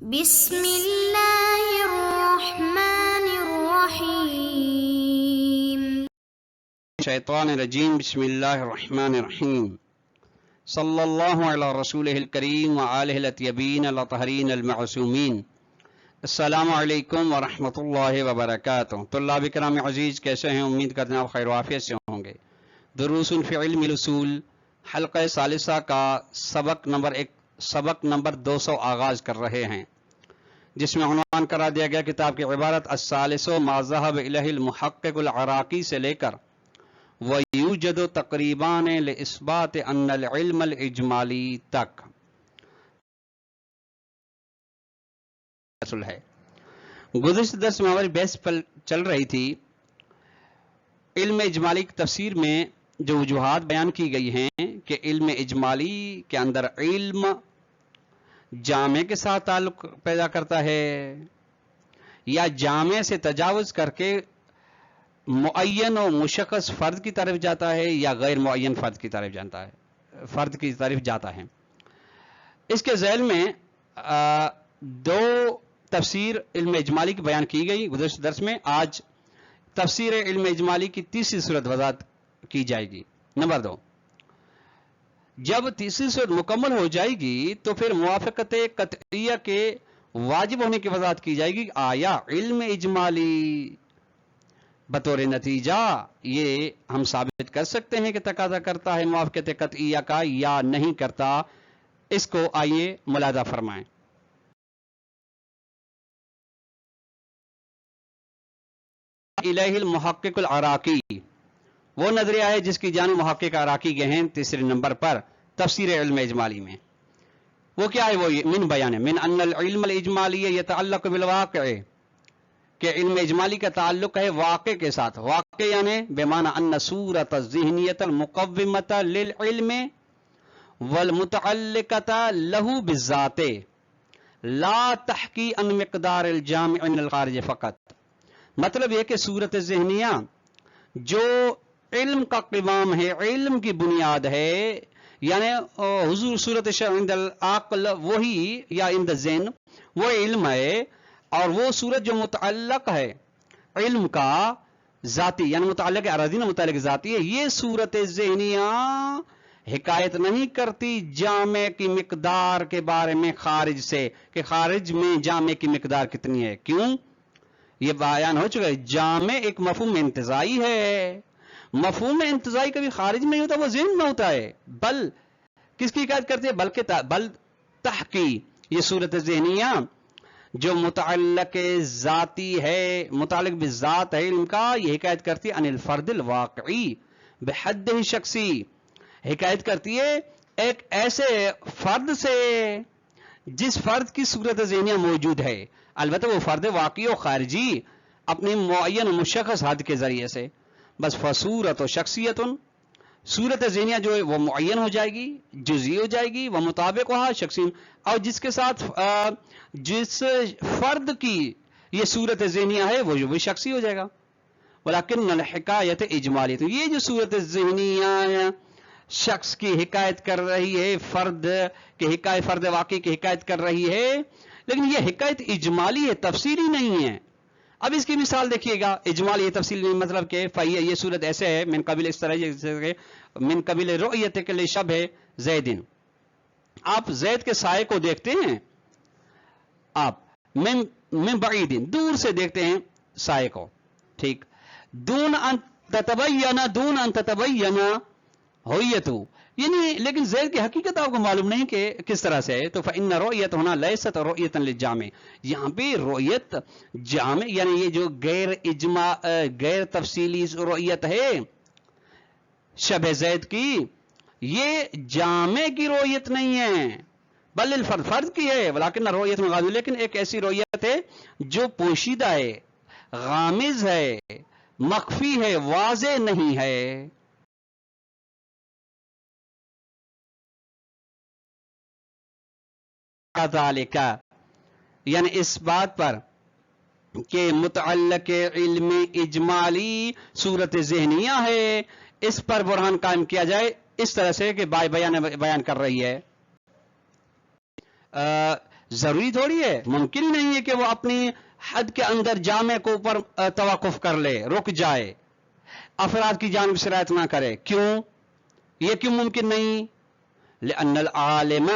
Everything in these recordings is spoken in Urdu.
بسم اللہ الرحمن الرحیم شیطان الرجیم بسم اللہ الرحمن الرحیم صلی اللہ علی رسولہ الکریم وآلہ الاطیبین الاطہرین المعصومین۔ السلام علیکم ورحمۃ اللہ وبرکاتہ۔ طلاب کرام عزیز، کیسے ہیں؟ امید کرتے ہیں آپ خیر و عافیت سے ہوں گے۔ دروس فی علم الاصول حلقہ ثالثہ کا سبق نمبر 200 آغاز کر رہے ہیں، جس میں عنوان کرا دیا گیا کتاب کی عبارت الثالث ما ذهب الیہ المحقق العراقی سے لے کر ویوجد تقریباً لاثبات ان العلم الاجمالی تک ہے۔ گزشتہ درس میں ہماری بحث چل رہی تھی علم اجمالی کی تفسیر میں جو وجوہات بیان کی گئی ہیں کہ علم اجمالی کے اندر علم جامع کے ساتھ تعلق پیدا کرتا ہے یا جامع سے تجاوز کر کے معین و مشخص فرد کی طرف جاتا ہے یا غیر معین فرد کی طرف جاتا ہے۔ اس کے ذیل میں دو تفسیر علم اجمالی کی بیان کی گئی گزشتہ درس میں۔ آج تفسیر علم اجمالی کی تیسری صورت وضاحت کی جائے گی۔ نمبر 2، جب تیسری صورت مکمل ہو جائے گی تو پھر موافقت قطعیہ کے واجب ہونے کی وضاحت کی جائے گی۔ آیا علم اجمالی بطور نتیجہ یہ ہم ثابت کر سکتے ہیں کہ تقاضا کرتا ہے موافقت قطعیہ کا یا نہیں کرتا؟ اس کو آئیے ملاحظہ فرمائیں۔ الیہ المحقق العراقی وہ نظریہ ہے جس کی جانب محقق عراقی گئے ہیں تیسرے نمبر پر تفسیر علم اجمالی میں۔ وہ کیا ہے؟ وہ من بیان ہے من ان العلم الاجمالی یتعلق بالواقع، کہ علم اجمالی کا تعلق ہے واقع کے ساتھ۔ واقع یعنی بمعنی ان صورت الذہنیت المقومۃ للعلم والمتعلقۃ لہ بالذات لا تحکی ان مقدار الجامع من الخارج فقط۔ مطلب یہ کہ صورت ذہنیہ جو علم کا قوام ہے، علم کی بنیاد ہے، یعنی حضور صورت عند العقل وہی یا عند الذہن وہ علم ہے، اور وہ صورت جو متعلق ہے علم کا ذاتی یعنی متعلق اراضی متعلق ذاتی ہے، یہ صورت ذہنیہ حکایت نہیں کرتی جامع کی مقدار کے بارے میں خارج سے، کہ خارج میں جامع کی مقدار کتنی ہے۔ کیوں؟ یہ بیان ہو چکا ہے جامع ایک مفہوم انتزاعی ہے، مفہوم انتزاعی کبھی خارج میں ہوتا، وہ ذہن میں ہوتا ہے، بل کس کی حکایت کرتی ہے؟ بل تحقی یہ صورت ذہنیہ جو متعلق ذاتی ہے، متعلق بالذات ہے علم کا، یہ حکایت کرتی ہے ان الفرد الواقعی بحد شخصی، حکایت کرتی ہے ایک ایسے فرد سے جس فرد کی صورت ذہنیہ موجود ہے، البتہ وہ فرد واقعی و خارجی اپنی معین مشخص حد کے ذریعے سے۔ بس فصورت و شخصیت، صورت ذہنیہ جو ہے وہ معین ہو جائے گی، جزئی ہو جائے گی، وہ مطابق وہاں شخصی، اور جس کے ساتھ جس فرد کی یہ صورت ذہنیہ ہے وہ بھی شخصی ہو جائے گا۔ ولیکن الحکایت اجمالی، تو یہ جو صورت ذہنیہ شخص کی حکایت کر رہی ہے، فرد واقعی کی حکایت کر رہی ہے، لیکن یہ حکایت اجمالی ہے، تفصیلی نہیں ہے۔ اب اس کی مثال دیکھیے گا، اجمالی یہ تفصیلی مطلب کہ یہ صورت ایسے ہے من قبل، اس طرح من قبل رؤیت کے لیے شب ہے زیدن، آپ زید کے سائے کو دیکھتے ہیں، آپ من بعید دور سے دیکھتے ہیں سائے کو، ٹھیک، دون ان تتبین ہویتو، یعنی لیکن زید کی حقیقت آپ کو معلوم نہیں کہ کس طرح سے ہے۔ تو فإن رؤیت ہونا لیست رؤیتا للجامع، یہاں پہ رؤیت جامع یعنی یہ جو غیر تفصیلی رؤیت ہے شبہ زید کی، یہ جامع کی رؤیت نہیں ہے بل فرد کی ہے۔ ولیکن رؤیت مغاض، لیکن ایک ایسی رؤیت ہے جو پوشیدہ ہے، غامض ہے، مخفی ہے، واضح نہیں ہے۔ یعنی اس بات پر کہ متعلق علم اجمالی صورت ذہنیہ ہے، اس پر برہان قائم کیا جائے اس طرح سے کہ بیان کر رہی ہے ضروری تھوڑی ہے، ممکن ہی نہیں ہے کہ وہ اپنی حد کے اندر جامع کو اوپر توقف کر لے، رک جائے، افراد کی جانب شرائط نہ کرے. کیوں؟ یہ کیوں ممکن نہیں؟ لأن العالم،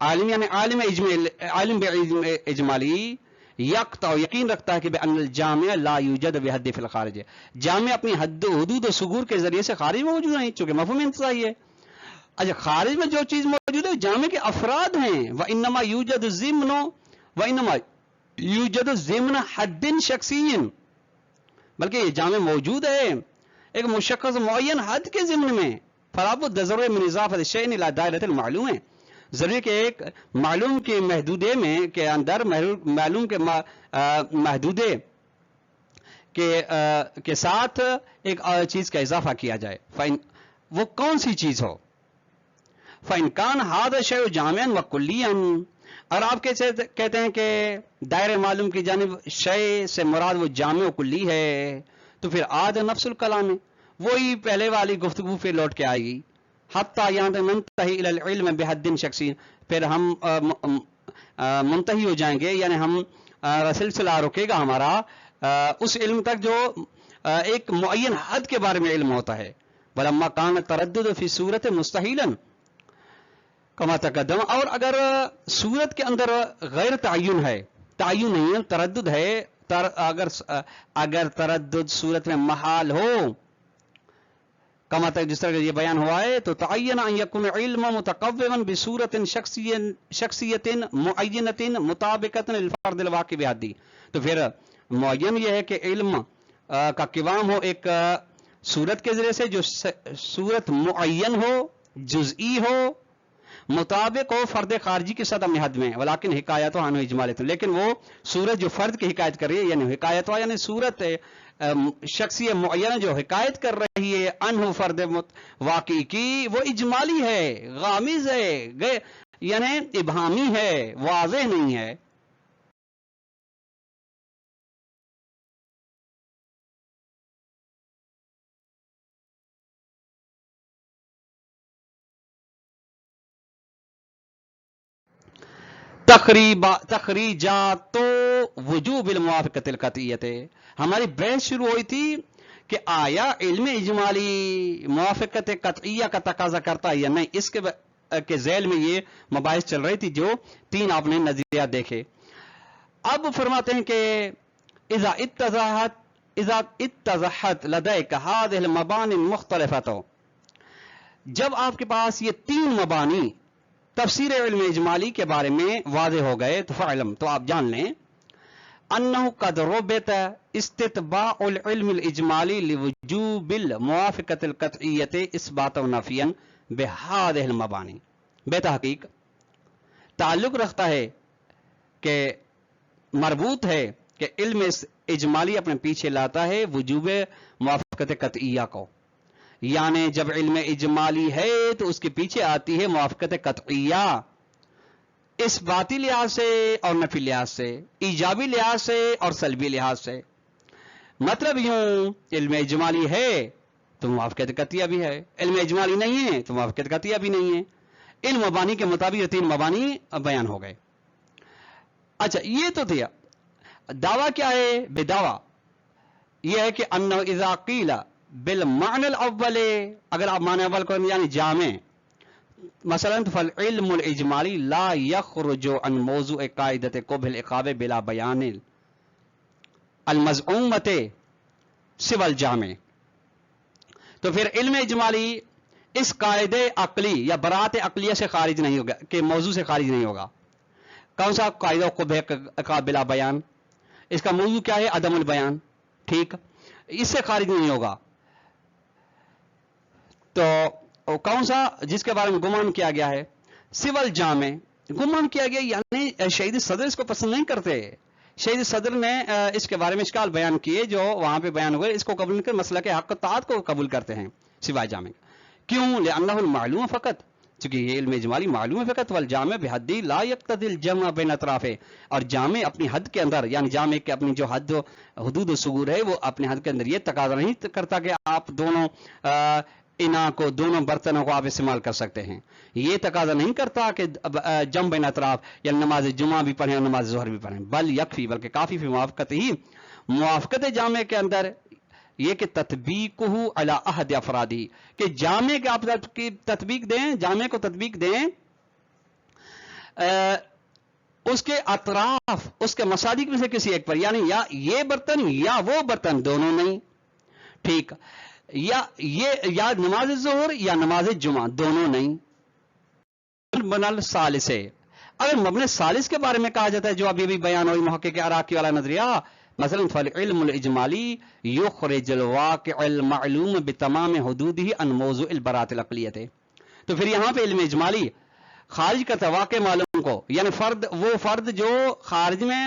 عالم یعنی عالم بعلم اجمالی یقطع، یقین رکھتا ہے کہ بأن الجامع لا یوجد بحد فی الخارج، جامع اپنی حدود و ثغور کے ذریعے سے خارج میں موجود نہیں، چونکہ مفہوم انتزاعی ہے. اچھا، خارج میں جو چیز موجود ہے جامع کے افراد ہیں. وانما یوجد ضمن، وانما یوجد ضمن حد شخصی، بلکہ یہ جامع موجود ہے ایک مشخص معین حد کے ضمن میں. فلا بد ضرورت من اضافت الشیء الى دائرۃ المعلوم، ضروری کہ ایک معلوم کے محدودے میں کے اندر معلوم کے محدودے کے ساتھ ایک چیز کا اضافہ کیا جائے. وہ کون سی چیز ہو؟ فإن كان هذا الشيء جامعا وكليا، اور آپ کہتے ہیں کہ دائرہ معلوم کی جانب شے سے مراد وہ جامع و کلی ہے، تو پھر عاد نفس الکلام، وہی پہلے والی گفتگو پھر لوٹ کے آئے گی. حتیٰ یہاں تک ننتہی الی العلم بحد شخصی، پھر ہم منتہی ہو جائیں گے، یعنی ہم سلسلہ رکے گا ہمارا اس علم تک جو ایک معین حد کے بارے میں علم ہوتا ہے. ولما کان تردد فی صورت مستحیلا کما تقدم، اور اگر صورت کے اندر غیر تعین ہے، تعین نہیں ہے، تردد ہے، اگر تردد صورت میں محال ہو، کما تک جس طرح یہ بیان ہوا ہے، تو تعین ان یکون علم متقوما بصورت شخصیت معینت مطابقت للفرد الواقع بحدی، تو پھر معین یہ ہے کہ علم کا قوام ہو ایک صورت کے ذریعے سے جو صورت معین ہو، جزئی ہو، مطابق ہو فرد خارجی کی سطح میں حد میں. ولیکن حکایت عنہ اجمالۃ، لیکن وہ صورت جو فرد کی حکایت کر رہی ہے، یعنی حکایت یعنی صورت شخصی معینہ جو حکایت کر رہی ہے عنہ فرد واقعی کی، وہ اجمالی ہے، غامض ہے، یعنی ابہامی ہے، واضح نہیں ہے. تخریجات وجوب الموافقت القطعیت، ہماری بحث شروع ہوئی تھی کہ آیا علم اجمالی موافقت قطعیہ کا تقاضا کرتا ہے یا نہیں. اس کے ذیل میں یہ مباحث چل رہی تھی جو تین آپ نے نظریات دیکھے. اب فرماتے ہیں کہ اذا اتضحت لدیک هذه المبانی المختلفۃ، جب آپ کے پاس یہ تین مبانی تفسیر علم اجمالی کے بارے میں واضح ہو گئے، تو فعلم، تو آپ جان لیں، انہ قد ربط استتباع العلم الاجمالی لوجوب الموافقت القطعیت اثباتا و نفیا بهذه المبانی، بے تحقیق تعلق رکھتا ہے کہ مربوط ہے کہ علم اجمالی اپنے پیچھے لاتا ہے وجوب موافقت قطعیہ کو، یعنی جب علم اجمالی ہے تو اس کے پیچھے آتی ہے موافقت قطعیہ، اس باتی لحاظ سے اور نفی لحاظ سے، ایجابی لحاظ سے اور سلبی لحاظ سے. مطلب یوں، علم اجمالی ہے تو موافقت قطعیہ بھی ہے، علم اجمالی نہیں ہے تو موافقت قطعیہ بھی نہیں ہے. علم مبانی کے مطابق یہ تین مبانی بیان ہو گئے. اچھا، یہ تو تھا دعویٰ. کیا ہے بے دعویٰ؟ یہ ہے کہ انہ اذا قیل بالمعنى الاول، اگر آپ معنی اول کریں یعنی جامع، مثلا فالعلم الاجمالی لا يخرج عن موضوع قاعدۃ قبح العقاب بلا بیان المزعومۃ سوى الجامع، تو پھر علم اجمالی اس قاعدے عقلی یا برات عقلیہ سے خارج نہیں ہوگا، کہ موضوع سے خارج نہیں ہوگا. کون سا قاعدہ قبح العقاب بلا بیان؟ اس کا موضوع کیا ہے؟ عدم البیان. ٹھیک، اس سے خارج نہیں ہوگا. تو کون سا؟ جس کے بارے میں گمان کیا گیا ہے سول جامع، گمان کیا گیا، یعنی شہید صدر اس کو پسند نہیں کرتے. شہید صدر نے اس کے بارے میں اشکال بیان کیے جو وہاں پہ بیان ہوئے، اس کو قبول کر مسئلہ کے حق تعات کو قبول کرتے ہیں سوائے جامع. کیوں؟ لأنہ المعلوم فقط، چونکہ یہ علم اجمالی معلوم ہے فقط، والجامع بحدی لا یقتضی الجمع بین اطراف، اور جامع اپنی حد کے اندر، یعنی جامع کے اپنی جو حدود و ثغور ہے وہ اپنے حد کے اندر یہ تقاضا نہیں کرتا کہ آپ دونوں انا کو دونوں برتنوں کو آپ استعمال کر سکتے ہیں. یہ تقاضا نہیں کرتا کہ جم بین اطراف یا نماز جمعہ بھی پڑھیں اور نماز ظہر بھی پڑھیں، بل یکفی بلکہ کافی فی موافقت ہی موافقت جامع کے اندر یہ کہ تطبیق ہو علی احد افرادی، کہ جامع کے آپ کی تطبیق دیں، جامع کو تطبیق دیں اس کے اطراف، اس کے مصادیق میں سے کسی ایک پر، یعنی یا یہ برتن یا وہ برتن، دونوں نہیں. ٹھیک، یا نماز ظہر یا نماز جمعہ، دونوں نہیں. بنل ثالث، اگر مبنی ثالث کے بارے میں کہا جاتا ہے جو ابھی بھی بیان ہوئی محقق عراقی والا نظریہ، مثلا فالعلم الاجمالی یخرج الواقع المعلوم بتمام حدوده عن موضوع البراءۃ العقلیۃ، تو پھر یہاں پہ علم اجمالی خارج کرتا واقع معلوم کو، یعنی وہ فرد جو خارج میں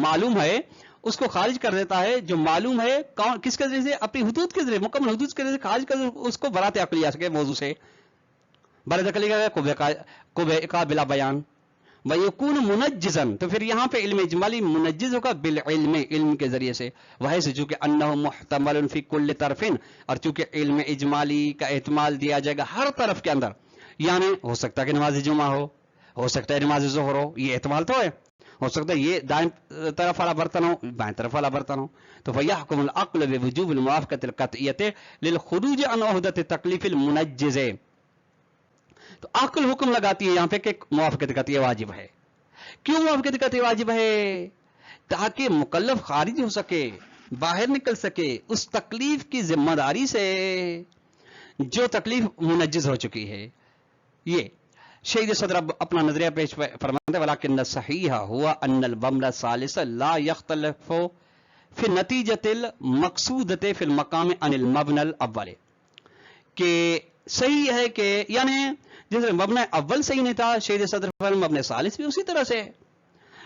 معلوم ہے اس کو خارج کر دیتا ہے، جو معلوم ہے کس کے ذریعے سے؟ اپنی حدود کے ذریعے، مکمل حدود کے ذریعے خارج کر اس کو براءۃ عقلیہ کے موضوع سے. براءۃ عقلیہ کا بلا بیان وَيَكُونُ مُنَجِّزًا، تو پھر یہاں پہ علم اجمالی منجز ہوگا بالعلم، علم کے ذریعے سے، وہی سے چونکہ انہ محتمل فی کل طرف، اور چونکہ علم اجمالی کا احتمال دیا جائے گا ہر طرف کے اندر، یعنی ہو سکتا ہے کہ نماز جمعہ ہو سکتا ہے نماز ظہر ہو، یہ احتمال تو ہے، ہو سکتا ہے یہ دائیں طرف والا برتن ہو، بائیں طرف والا برتن ہو. تو فَيَحْكُمُ الْعَقْلُ بِوُجُوبِ الْمُوَافَقَةِ الْقَطْعِيَّةِ لِلْخُرُوجِ عَنْ عُهْدَةِ التَّكْلِيفِ الْمُنَجِّزِ، تو عقل حکم لگاتی ہے یہاں پہ کہ موافقت قطعیہ واجب ہے. کیوں موافقت قطعیہ واجب ہے؟ تاکہ مکلف خارج ہو سکے، باہر نکل سکے اس تکلیف کی ذمہ داری سے جو تکلیف منجز ہو چکی ہے. یہ شہید صدر اپنا نظریہ پیش فرماتے ہیں ولیکن الصحیح ہوا ان البمر الثالث لا یختلف فی نتیجۃ المقصودۃ فی المقام عن المبنى الاول، کہ صحیح ہے کہ یعنی جیسے مبنی اول صحیح نہیں تھا، شہید صدر فرماتے مبنی ثالث بھی اسی طرح سے،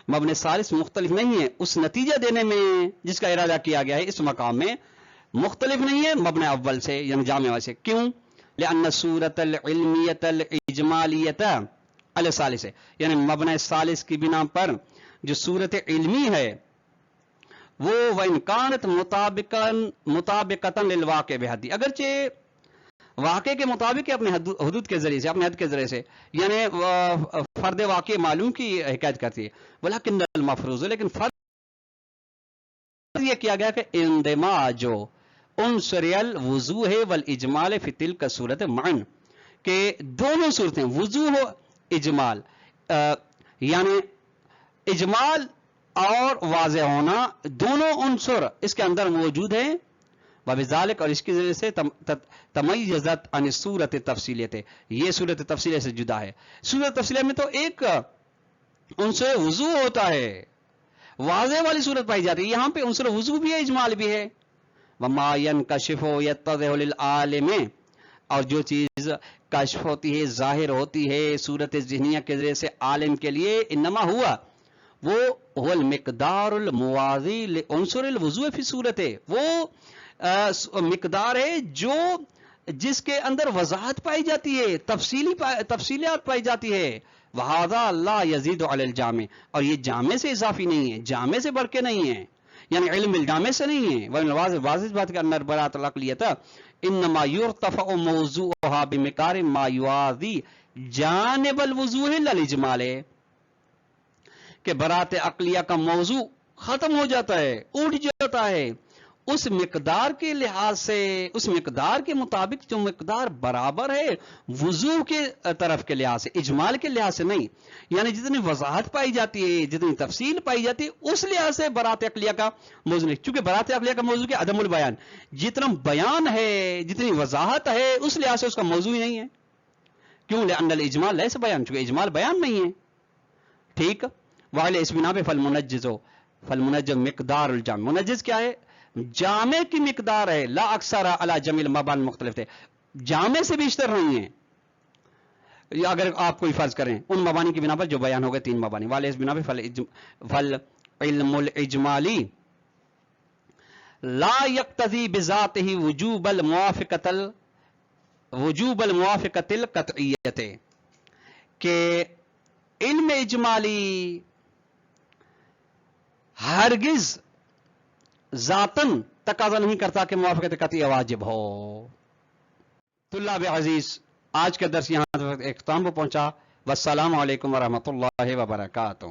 مبنی ثالث مختلف نہیں ہے اس نتیجہ دینے میں جس کا ارادہ کیا گیا ہے، اس مقام میں مختلف نہیں ہے مبنی اول سے یعنی جامع سے. کیوں؟ لأن الصورة العلمیة الاجمالیة الثالث، یعنی مبنی ثالث کی بنا پر جو صورت علمی ہے وہ وَإِنْ كَانَتْ مُطَابِقَةً لِلْوَاقِعِ بِحَدِّ، اگرچہ واقع کے مطابق ہے اپنے حدود کے ذریعے سے، اپنے حد کے ذریعے سے، یعنی فرد واقع معلوم کی حکایت کرتی ہے. ولیکن المفروض، لیکن فرد یہ کیا گیا کہ اندماج عنصر الوضوح والاجمال فی تلک صورت معن، کہ دونوں صورتیں وضوح و اجمال، یعنی اجمال اور واضح ہونا دونوں عنصر اس کے اندر موجود ہیں. وبذالک، اور اس کی ذریعے سے تمیزت عن الصورت تفصیلیت، یہ صورت تفصیلیہ سے جدا ہے. صورت تفصیلیہ میں تو ایک عنصر وضوح ہوتا ہے، واضح والی صورت پائی جاتی ہے، یہاں پہ عنصر وضوح بھی ہے اجمال بھی ہے. وما ينکشف یتضح للعالم، اور جو چیز کشف ہوتی ہے ظاہر ہوتی ہے صورت ذہنیہ کے ذریعے سے عالم کے لیے، انما ہوا وہ هو المقدار الموازی لعنصر الوضوح فی صورت، وہ مقدار ہے جو جس کے اندر وضاحت پائی جاتی ہے، تفصیلات پائی جاتی ہے. وَهَذَا لَا يَزِيدُ عَلَى الْجَامِ، اور یہ جامع سے اضافی نہیں ہے، جامع سے بڑھ کے نہیں ہے، یعنی علم الجامع سے نہیں ہے. وَالْوَاضِحُ، واضح بات کہ ان براءۃ العقلیۃ انما يرتفع موضوعها بمقدار ما يوازی جانب الوضوح للاجمال، کہ براءۃ عقلیہ کا موضوع ختم ہو جاتا ہے، اٹھ جاتا ہے اس مقدار کے لحاظ سے، اس مقدار کے مطابق جو مقدار برابر ہے وضوح کے طرف کے لحاظ سے، اجمال کے لحاظ سے نہیں. یعنی جتنی وضاحت پائی جاتی ہے، جتنی تفصیل پائی جاتی ہے، اس لحاظ سے براءۃ عقلیہ کا موضوع نہیں. چونکہ براءۃ عقلیہ کا موضوع ہے عدم البیان، جتنا بیان ہے، جتنی وضاحت ہے، اس لحاظ سے اس کا موضوع ہی نہیں ہے. کیوں؟ لأن الاجمال لیس بیان، چونکہ اجمال بیان نہیں ہے. ٹھیک، وعلی اس بنا پہ فالمنجز مقدار الجامع، منجز کیا ہے؟ جامع کی مقدار ہے، لا اکثر علی جمیع المبانی مختلف ہے، جامع سے بیشتر نہیں ہے. اگر آپ کوئی فرض کریں ان مبانی کی بنا پر جو بیان ہو گئے 3 مبانی، والے اس بنا پہ فالعلم الاجمالی لا یقتضی بذاتہ وجوب الموافقۃ القطعیۃ، کہ علم اجمالی ہرگز ذاتن تقاضا نہیں کرتا کہ موافقت قطعیہ واجب ہو۔ طلاب عزیز، آج کا درس یہاں تک اختتام کو پہنچا۔ والسلام علیکم ورحمۃ اللہ وبرکاتہ۔